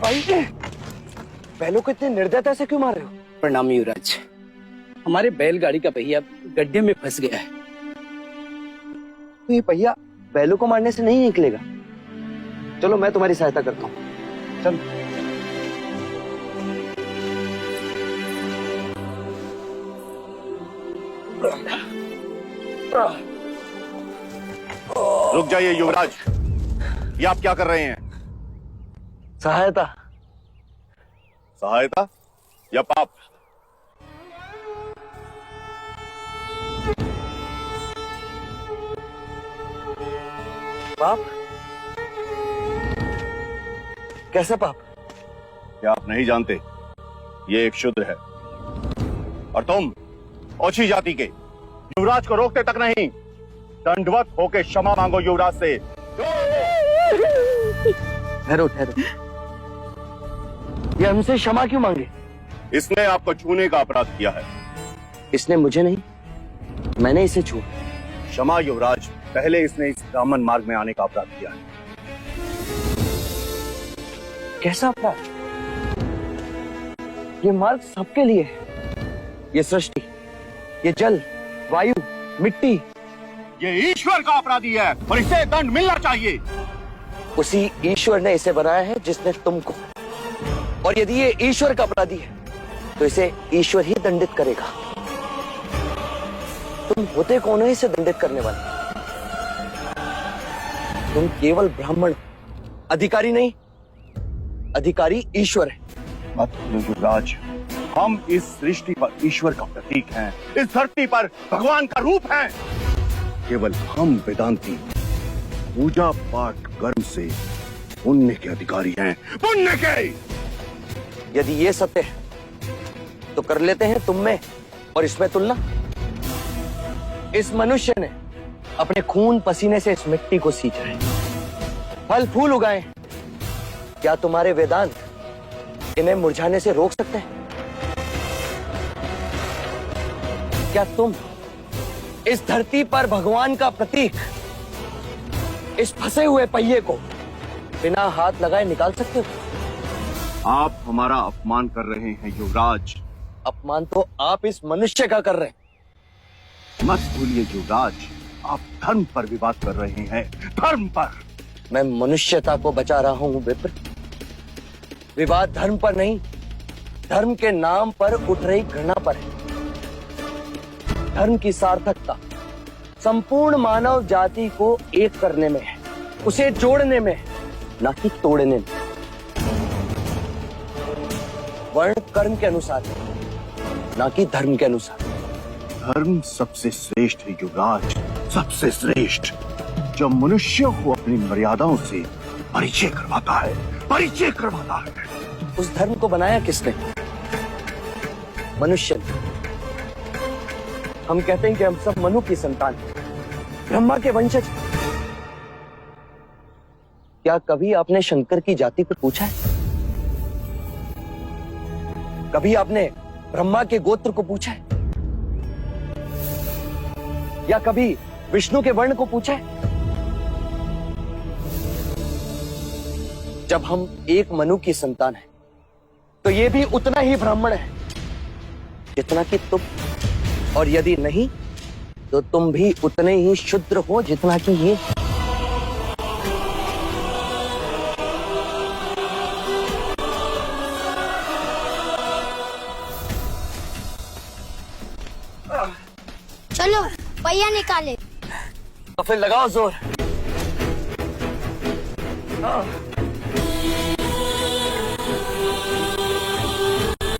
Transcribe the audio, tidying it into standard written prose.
भाई, बैलों को इतने निर्दयता से क्यों मार रहे हो? प्रणाम युवराज। हमारे बैलगाड़ी का पहिया गड्ढे में फंस गया है। तो ये पहिया बैलों को मारने से नहीं निकलेगा। चलो मैं तुम्हारी सहायता करता हूँ। चलो। रुक जाइए युवराज, ये आप क्या कर रहे हैं? सहायता। सहायता या पाप? पाप? कैसे पाप? क्या आप नहीं जानते? ये एक शूद्र है और तुम ओछी जाति के युवराज को रोकते तक नहीं, दंडवत होके क्षमा मांगो युवराज से। ठहरो ठहरो, ये हमसे क्षमा क्यों मांगे? इसने आपको छूने का अपराध किया है। इसने मुझे नहीं, मैंने इसे छू। क्षमा युवराज, पहले इसने इस ब्राह्मण मार्ग में आने का अपराध किया है। कैसा अपराध? ये मार्ग सबके लिए है। ये सृष्टि, ये जल, वायु, मिट्टी, ये ईश्वर का अपराधी है और इसे दंड मिलना चाहिए। उसी ईश्वर ने इसे बनाया है जिसने तुमको। और यदि ये ईश्वर का अपराधी है तो इसे ईश्वर ही दंडित करेगा। तुम होते कौन हो इसे दंडित करने वाले? तुम केवल ब्राह्मण, अधिकारी नहीं। अधिकारी ईश्वर है। मत भूलो युवराज, हम इस सृष्टि पर ईश्वर का प्रतीक हैं, इस धरती पर भगवान का रूप हैं। केवल हम वेदांती पूजा पाठ कर्म से पुण्य के अधिकारी हैं, पुण्य के। यदि ये सत्य है तो कर लेते हैं तुम में और इसमें तुलना। इस मनुष्य ने अपने खून पसीने से इस मिट्टी को सींचा है, फल फूल उगाए। क्या तुम्हारे वेदांत इन्हें मुरझाने से रोक सकते हैं? क्या तुम इस धरती पर भगवान का प्रतीक, इस फंसे हुए पहिए को बिना हाथ लगाए निकाल सकते हो? आप हमारा अपमान कर रहे हैं युवराज। अपमान तो आप इस मनुष्य का कर रहे हैं। मत भूलिए युवराज, आप धर्म पर विवाद कर रहे हैं, धर्म पर। मैं मनुष्यता को बचा रहा हूं विप्र। विवाद धर्म पर नहीं, धर्म के नाम पर उठ रही घृणा पर है। धर्म की सार्थकता संपूर्ण मानव जाति को एक करने में है, उसे जोड़ने में है, ना कि तोड़ने में। वर्ण कर्म के अनुसार, ना कि धर्म के अनुसार। धर्म सबसे श्रेष्ठ है युवराज, सबसे श्रेष्ठ, जो मनुष्य को अपनी मर्यादाओं से परिचय करवाता है, परिचय करवाता है। उस धर्म को बनाया किसने? मनुष्य ने। हम कहते हैं कि हम सब मनु की संतान हैं, ब्रह्मा के वंशज। क्या कभी आपने शंकर की जाति को पूछा है? कभी आपने ब्रह्मा के गोत्र को पूछा है? या कभी विष्णु के वर्ण को पूछा है? जब हम एक मनु की संतान हैं, तो ये भी उतना ही ब्राह्मण है जितना कि तुम। और यदि नहीं तो तुम भी उतने ही शूद्र हो जितना कि ये। चलो पहिया निकाले। तो फिर लगाओ जोर।